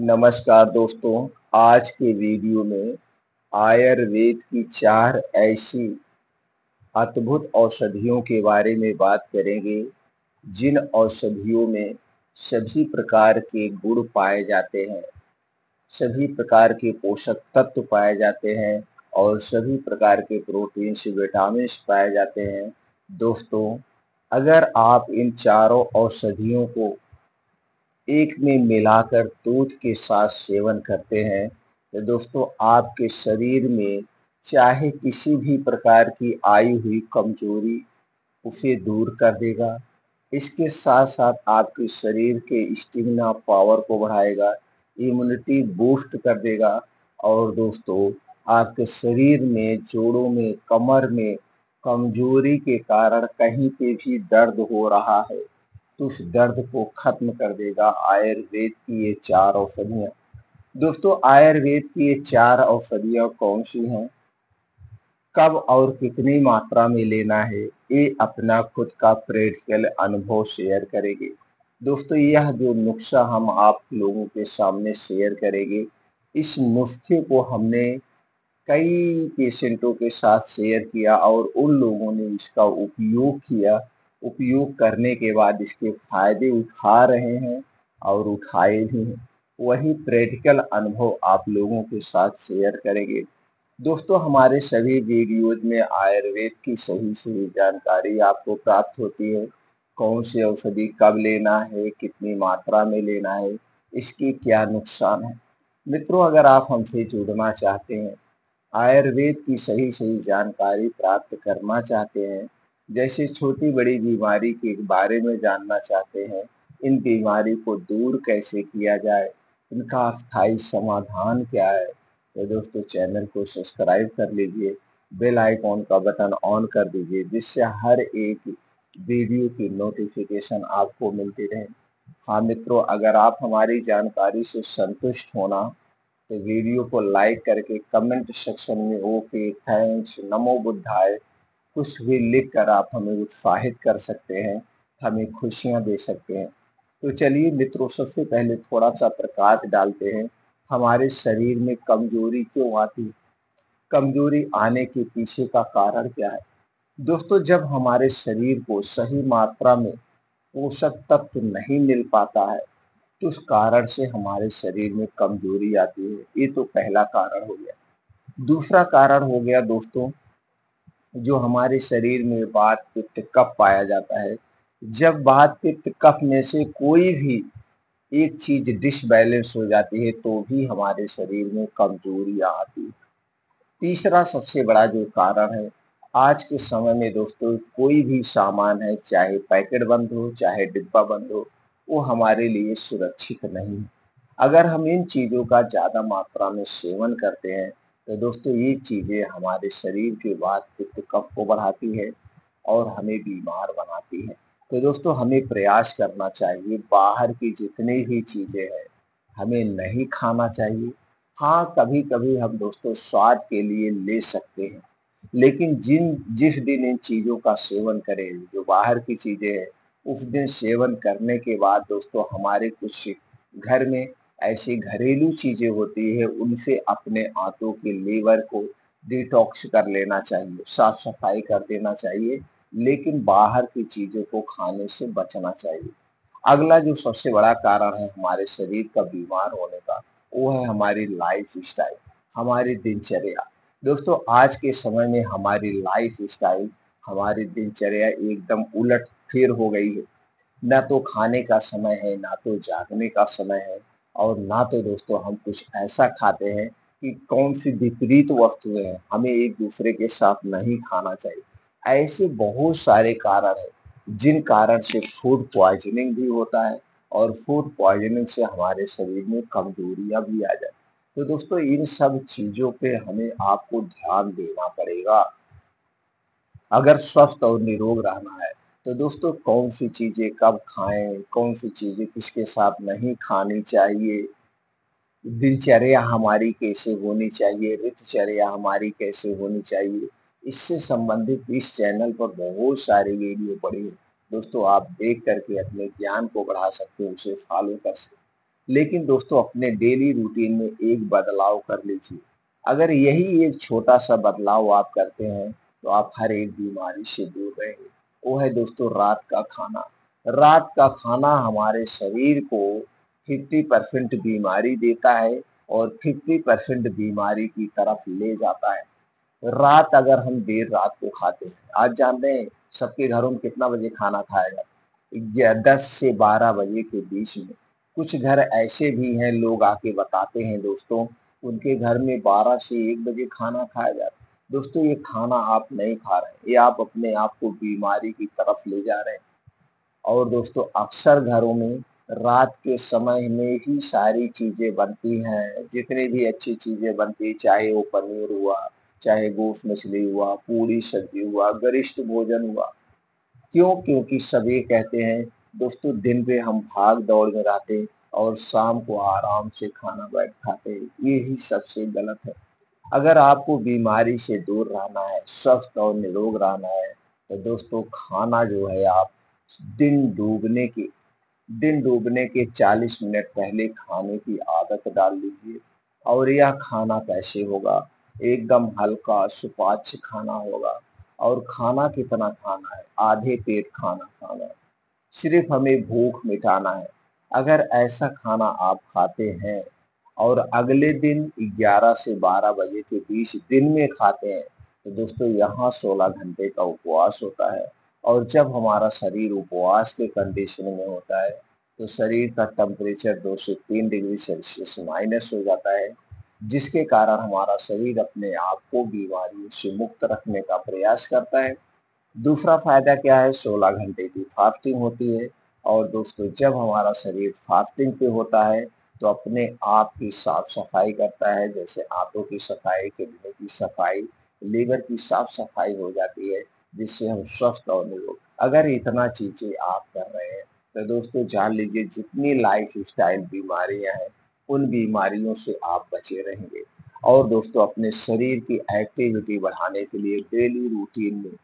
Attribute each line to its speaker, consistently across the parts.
Speaker 1: नमस्कार दोस्तों, आज के वीडियो में आयुर्वेद की 4 ऐसी अद्भुत औषधियों के बारे में बात करेंगे, जिन औषधियों में सभी प्रकार के गुण पाए जाते हैं, सभी प्रकार के पोषक तत्व पाए जाते हैं और सभी प्रकार के प्रोटीन्स, विटामिन्स पाए जाते हैं। दोस्तों, अगर आप इन चारों औषधियों को एक में मिलाकर दूध के साथ सेवन करते हैं तो दोस्तों आपके शरीर में चाहे किसी भी प्रकार की आई हुई कमजोरी उसे दूर कर देगा। इसके साथ साथ आपके शरीर के स्टेमिना पावर को बढ़ाएगा, इम्यूनिटी बूस्ट कर देगा और दोस्तों आपके शरीर में, जोड़ों में, कमर में कमजोरी के कारण कहीं पे भी दर्द हो रहा है तो उस दर्द को खत्म कर देगा आयुर्वेद की ये 4 औषधियाँ। दोस्तों आयुर्वेद की ये 4 औषधियाँ कौन सी हैं, कब और कितनी मात्रा में लेना है, ये अपना खुद का प्रैक्टिकल अनुभव शेयर करेंगे। दोस्तों यह जो नुस्खा हम आप लोगों के सामने शेयर करेंगे, इस नुस्खे को हमने कई पेशेंटों के साथ शेयर किया और उन लोगों ने इसका उपयोग किया। उपयोग करने के बाद इसके फायदे उठा रहे हैं और उठाए भी हैं। वही प्रैक्टिकल अनुभव आप लोगों के साथ शेयर करेंगे। दोस्तों हमारे सभी वीडियोज में आयुर्वेद की सही जानकारी आपको प्राप्त होती है। कौन सी औषधि कब लेना है, कितनी मात्रा में लेना है, इसके क्या नुकसान है। मित्रों, अगर आप हमसे जुड़ना चाहते हैं, आयुर्वेद की सही जानकारी प्राप्त करना चाहते हैं, जैसे छोटी बड़ी बीमारी के बारे में जानना चाहते हैं, इन बीमारी को दूर कैसे किया जाए, इनका अस्थायी समाधान क्या है, तो दोस्तों चैनल को सब्सक्राइब कर लीजिए, बेल आइकॉन का बटन ऑन कर दीजिए, जिससे हर एक वीडियो की नोटिफिकेशन आपको मिलती रहे। हाँ मित्रों, अगर आप हमारी जानकारी से संतुष्ट होना तो वीडियो को लाइक करके कमेंट सेक्शन में ओके, थैंक्स, नमो बुद्धाय कुछ भी लिख कर आप हमें उत्साहित कर सकते हैं, हमें खुशियां दे सकते हैं। तो चलिए मित्रों, सबसे पहले थोड़ा सा प्रकाश डालते हैं, हमारे शरीर में कमजोरी क्यों आती है, कमजोरी आने के पीछे का कारण क्या है। दोस्तों जब हमारे शरीर को सही मात्रा में पोषक तत्व नहीं मिल पाता है तो उस कारण से हमारे शरीर में कमजोरी आती है। ये तो पहला कारण हो गया। दूसरा कारण हो गया दोस्तों, जो हमारे शरीर में वात पित्त कफ पाया जाता है। जब वात पित्त कफ में से कोई भी एक चीज डिसबैलेंस हो जाती है तो भी हमारे शरीर में कमजोरी आती है। तीसरा सबसे बड़ा जो कारण है, आज के समय में दोस्तों कोई भी सामान है, चाहे पैकेट बंद हो चाहे डिब्बा बंद हो, वो हमारे लिए सुरक्षित नहीं है। अगर हम इन चीज़ों का ज़्यादा मात्रा में सेवन करते हैं तो दोस्तों ये चीज़ें हमारे शरीर के वात पित्त कफ को बढ़ाती है और हमें बीमार बनाती है। तो दोस्तों हमें प्रयास करना चाहिए, बाहर की जितनी भी चीज़ें हैं हमें नहीं खाना चाहिए। हाँ, कभी-कभी हम दोस्तों स्वाद के लिए ले सकते हैं, लेकिन जिस दिन इन चीज़ों का सेवन करें, जो बाहर की चीज़ें हैं, उस दिन सेवन करने के बाद दोस्तों हमारे कुछ घर में ऐसी घरेलू चीज़ें होती है, उनसे अपने आंतों के लीवर को डिटॉक्स कर लेना चाहिए, साफ-सफाई कर देना चाहिए, लेकिन बाहर की चीज़ों को खाने से बचना चाहिए। अगला जो सबसे बड़ा कारण है हमारे शरीर का बीमार होने का, वो है हमारी लाइफ़स्टाइल, हमारी दिनचर्या। दोस्तों आज के समय में हमारी लाइफ़स्टाइल, हमारी दिनचर्या एकदम उलट-फेर हो गई है। ना तो खाने का समय है, ना तो जागने का समय है और ना तो दोस्तों हम कुछ ऐसा खाते हैं कि कौन-सी विपरीत वस्तुएँ हैं, हमें एक-दूसरे के साथ नहीं खाना चाहिए। ऐसे बहुत सारे कारण हैं, जिन कारण से फूड पॉइज़निंग भी होता है और फूड पॉइज़निंग से हमारे शरीर में कमज़ोरियाँ भी आ जाती हैं। तो दोस्तों इन सब चीज़ों पे हमें आपको ध्यान देना पड़ेगा। अगर स्वस्थ और निरोग रहना है तो दोस्तों कौन सी चीजें कब खाएं, कौन सी चीजें किसके साथ नहीं खानी चाहिए, दिनचर्या हमारी कैसे होनी चाहिए, ऋतुचर्या हमारी कैसे होनी चाहिए, इससे संबंधित इस चैनल पर बहुत सारी वीडियो पड़ी है। दोस्तों आप देख करके अपने ज्ञान को बढ़ा सकते हैं, उसे फॉलो कर सकते हैं। लेकिन दोस्तों अपने डेली रूटीन में एक बदलाव कर लीजिए। अगर यही एक छोटा सा बदलाव आप करते हैं तो आप हर एक बीमारी से दूर रहेंगे। वो है दोस्तों रात का खाना। रात का खाना हमारे शरीर को 50% बीमारी देता है और 50% बीमारी की तरफ ले जाता है। रात अगर हम देर रात को खाते हैं, आज जानते हैं सबके घरों में कितना बजे खाना खाया जाता है? 10 से 12 बजे के बीच में। कुछ घर ऐसे भी हैं, लोग आके बताते हैं दोस्तों, उनके घर में 12 से 1 बजे खाना खाया जाता है। दोस्तों ये खाना आप नहीं खा रहे हैं, ये आप अपने आप को बीमारी की तरफ ले जा रहे हैं। और दोस्तों अक्सर घरों में रात के समय में ही सारी चीजें बनती हैं, जितनी भी अच्छी चीजें बनती, चाहे वो पनीर हुआ, चाहे गोश्त मछली हुआ, पूरी सब्जी हुआ, गरिष्ठ भोजन हुआ। क्यों? क्योंकि सभी कहते हैं दोस्तों दिन पे हम भाग दौड़ में रहते हैं और शाम को आराम से खाना बैठ खाते हैं, यही सबसे गलत है। अगर आपको बीमारी से दूर रहना है, स्वस्थ और निरोग रहना है, तो दोस्तों खाना जो है आप दिन डूबने के दिन डूबने के 40 मिनट पहले खाने की आदत डाल लीजिए। और यह खाना कैसे होगा? एकदम हल्का सुपाच्य खाना होगा। और खाना कितना खाना है? आधे पेट खाना खाना है। सिर्फ हमें भूख मिटाना है। अगर ऐसा खाना आप खाते हैं और अगले दिन 11 से 12 बजे के बीच दिन में खाते हैं, तो दोस्तों यहाँ 16 घंटे का उपवास होता है। और जब हमारा शरीर उपवास के कंडीशन में होता है, तो शरीर का टेम्परेचर 2 से 3 डिग्री सेल्सियस माइनस हो जाता है, जिसके कारण हमारा शरीर अपने आप को बीमारियों से मुक्त रखने का प्रयास करता है। दूसरा फायदा क्या है? 16 घंटे की फास्टिंग होती है। और दोस्तों जब हमारा शरीर फास्टिंग पे होता है तो अपने आप की साफ सफाई करता है, जैसे आंतों की सफाई, किडनी की सफाई, लीवर की साफ सफाई हो जाती है, जिससे हम स्वस्थ और निरोग। अगर इतना चीजें आप कर रहे हैं तो दोस्तों जान लीजिए जितनी लाइफ स्टाइल बीमारियां हैं उन बीमारियों से आप बचे रहेंगे। और दोस्तों अपने शरीर की एक्टिविटी बढ़ाने के लिए डेली रूटीन में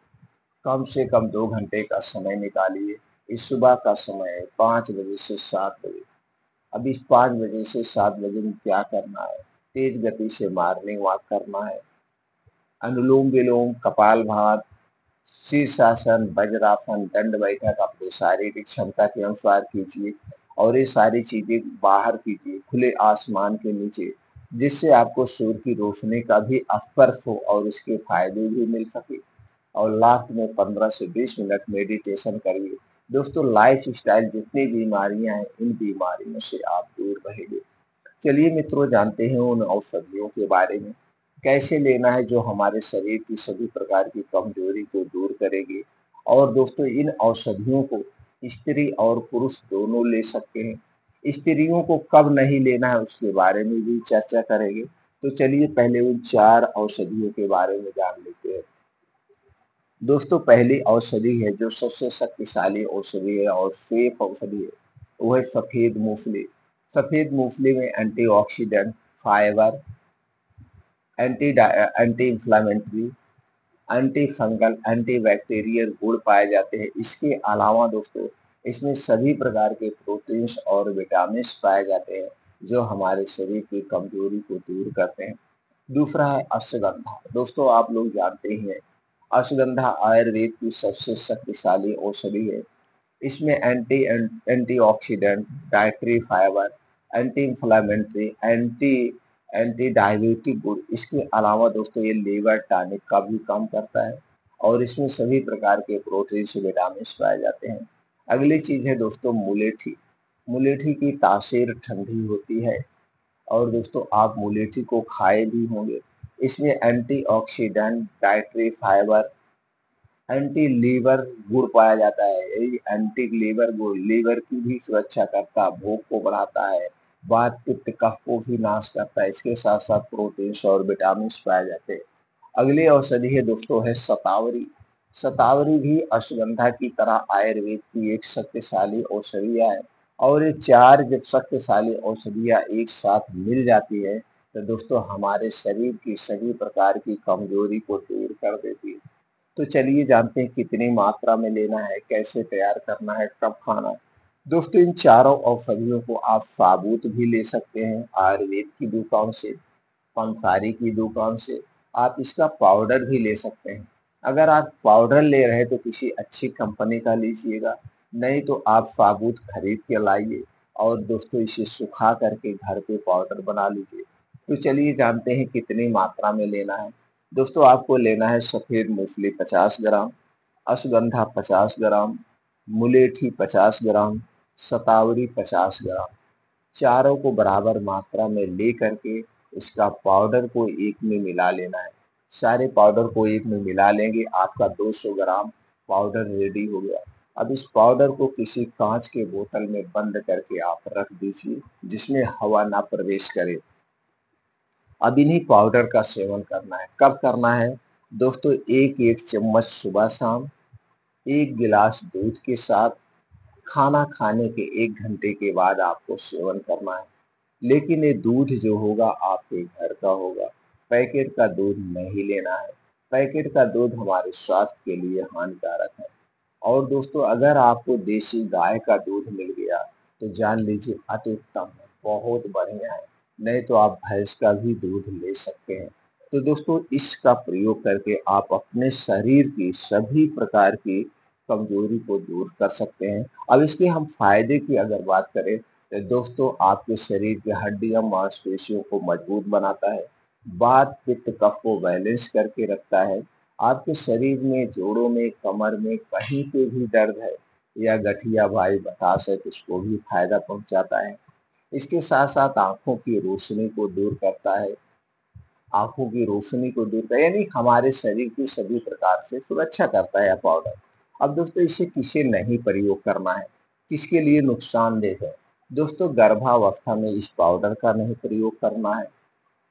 Speaker 1: कम से कम 2 घंटे का समय निकालिए। इस सुबह का समय है 5 बजे से 7 बजे। अब इस 5 बजे से 7 बजे में क्या करना है? तेज गति से मॉर्निंग वॉक करना है। अनुलोम विलोम, कपालभाति, शीर्षासन, वज्रासन, दंड बैठक अपनी शारीरिक क्षमता के अनुसार कीजिए। और ये सारी चीजें बाहर कीजिए, खुले आसमान के नीचे, जिससे आपको सूर्य की रोशनी का भी स्पर्श हो और इसके फायदे भी मिल सके। और लास्ट में 15 से 20 मिनट मेडिटेशन करिए। दोस्तों लाइफ स्टाइल जितनी बीमारियां हैं इन बीमारियों से आप दूर रहेंगे। चलिए मित्रों जानते हैं उन औषधियों के बारे में, कैसे लेना है जो हमारे शरीर की सभी प्रकार की कमजोरी को दूर करेगी। और दोस्तों इन औषधियों को स्त्री और पुरुष दोनों ले सकते हैं। स्त्रियों को कब नहीं लेना है उसके बारे में भी चर्चा करेंगे। तो चलिए पहले उन 4 औषधियों के बारे में जान लेते हैं। दोस्तों पहली औषधि है जो सबसे शक्तिशाली औषधि है और सेफ औषधि है, वो है सफेद मूंगफली। सफेद मूंगफली में antioxidant, fibre, anti inflammatory, anti fungal, anti bacterial गुण पाए जाते हैं। इसके अलावा दोस्तों इसमें सभी प्रकार के प्रोटीन्स और विटामिन पाए जाते हैं जो हमारे शरीर की कमजोरी को दूर करते हैं। दूसरा है अश्वगंधा। दोस्तों आप लोग जानते ही हैं अश्वगंधा आयुर्वेद की सबसे शक्तिशाली औषधि है। इसमें antioxidant, dietary fibre, anti inflammatory, anti diabetic गुण, इसके अलावा दोस्तों ये लीवर टॉनिक का भी काम करता है। और इसमें सभी प्रकार के प्रोटीन विटामिन पाए जाते हैं। अगली चीज है दोस्तों मुलेठी। मुलेठी की तासीर ठंडी होती है और दोस्तों आप मुलेठी को खाए भी होंगे। इसमें antioxidant, dietary fibre, anti liver गुण पाया जाता है। यही एंटी लीवर गुण लीवर की भी सुरक्षा करता है, भूख को बढ़ाता है, वात पित्त कफ को भी नाश करता है। इसके साथ साथ प्रोटीन और विटामिन पाए जाते हैं। अगली औषधि है दोस्तों है शतावरी। शतावरी भी अश्वगंधा की तरह आयुर्वेद की एक शक्तिशाली औषधिया है। और ये 4 जब शक्तिशाली औषधियाँ एक साथ मिल जाती है तो दोस्तों हमारे शरीर की सभी प्रकार की कमजोरी को दूर कर देती है। तो चलिए जानते हैं कितनी मात्रा में लेना है, कैसे तैयार करना है, कब खाना है। दोस्तों इन चारों औषधियों को आप साबुत भी ले सकते हैं आयुर्वेद की दुकान से, पंसारी की दुकान से। आप इसका पाउडर भी ले सकते हैं। अगर आप पाउडर ले रहे हैं तो किसी अच्छी कंपनी का लीजिएगा, नहीं तो आप साबुत खरीद के लाइए और दोस्तों इसे सुखा करके घर पे पाउडर बना लीजिए। तो चलिए जानते हैं कितनी मात्रा में लेना है। दोस्तों आपको लेना है सफेद मूंगफली 50 ग्राम, अश्वगंधा 50 ग्राम, मुलेठी 50 ग्राम, शतावरी 50 ग्राम। चारों को बराबर मात्रा में ले करके इसका पाउडर को एक में मिला लेना है। सारे पाउडर को एक में मिला लेंगे, आपका 200 ग्राम पाउडर रेडी हो गया। अब इस पाउडर को किसी कांच के बोतल में बंद करके आप रख दीजिए जिसमें हवा ना प्रवेश करे। अब इन्हीं पाउडर का सेवन करना है। कब करना है दोस्तों? एक एक चम्मच सुबह शाम, एक गिलास दूध के साथ, खाना खाने के 1 घंटे के बाद आपको सेवन करना है। लेकिन ये दूध जो होगा आपके घर का होगा, पैकेट का दूध नहीं लेना है। पैकेट का दूध हमारे स्वास्थ्य के लिए हानिकारक है। और दोस्तों अगर आपको देसी गाय का दूध मिल गया तो जान लीजिए अति उत्तम है, बहुत बढ़िया है। नहीं तो आप भैंस का भी दूध ले सकते हैं। तो दोस्तों इसका प्रयोग करके आप अपने शरीर की सभी प्रकार की कमजोरी को दूर कर सकते हैं। अब इसके हम फायदे की अगर बात करें तो दोस्तों आपके शरीर की हड्डियां मांसपेशियों को मजबूत बनाता है, वात पित्त कफ को बैलेंस करके रखता है। आपके शरीर में, जोड़ों में, कमर में कहीं पे भी दर्द है या गठिया भाई बतास है तो उसको भी फायदा पहुंचाता है। इसके साथ साथ आंखों की रोशनी को दूर करता है, आंखों की रोशनी को दूर कर यानी हमारे शरीर की सभी प्रकार से सुरक्षा करता है यह पाउडर। अब दोस्तों इसे किसे नहीं प्रयोग करना है, किसके लिए नुकसानदेह है? दोस्तों गर्भावस्था में इस पाउडर का नहीं प्रयोग करना है,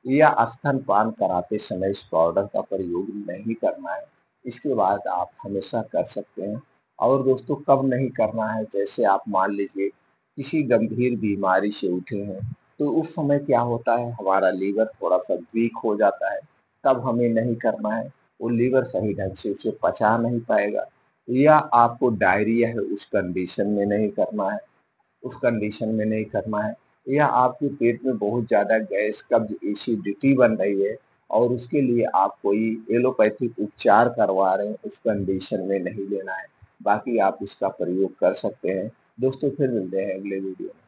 Speaker 1: या स्तनपान कराते समय इस पाउडर का प्रयोग नहीं करना है। इसके बाद आप हमेशा कर सकते हैं। और दोस्तों कब नहीं करना है? जैसे आप मान लीजिए किसी गंभीर बीमारी से उठे हैं तो उस समय क्या होता है, हमारा लीवर थोड़ा सा वीक हो जाता है, तब हमें नहीं करना है। वो लीवर सही ढंग से उसे पचा नहीं पाएगा। या आपको डायरिया है, उस कंडीशन में नहीं करना है, उस कंडीशन में नहीं करना है। या आपके पेट में बहुत ज़्यादा गैस, कब्ज, एसिडिटी बन रही है और उसके लिए आप कोई एलोपैथिक उपचार करवा रहे हैं, उस कंडीशन में नहीं लेना है। बाकी आप इसका प्रयोग कर सकते हैं। दोस्तों फिर मिलते हैं अगले वीडियो में।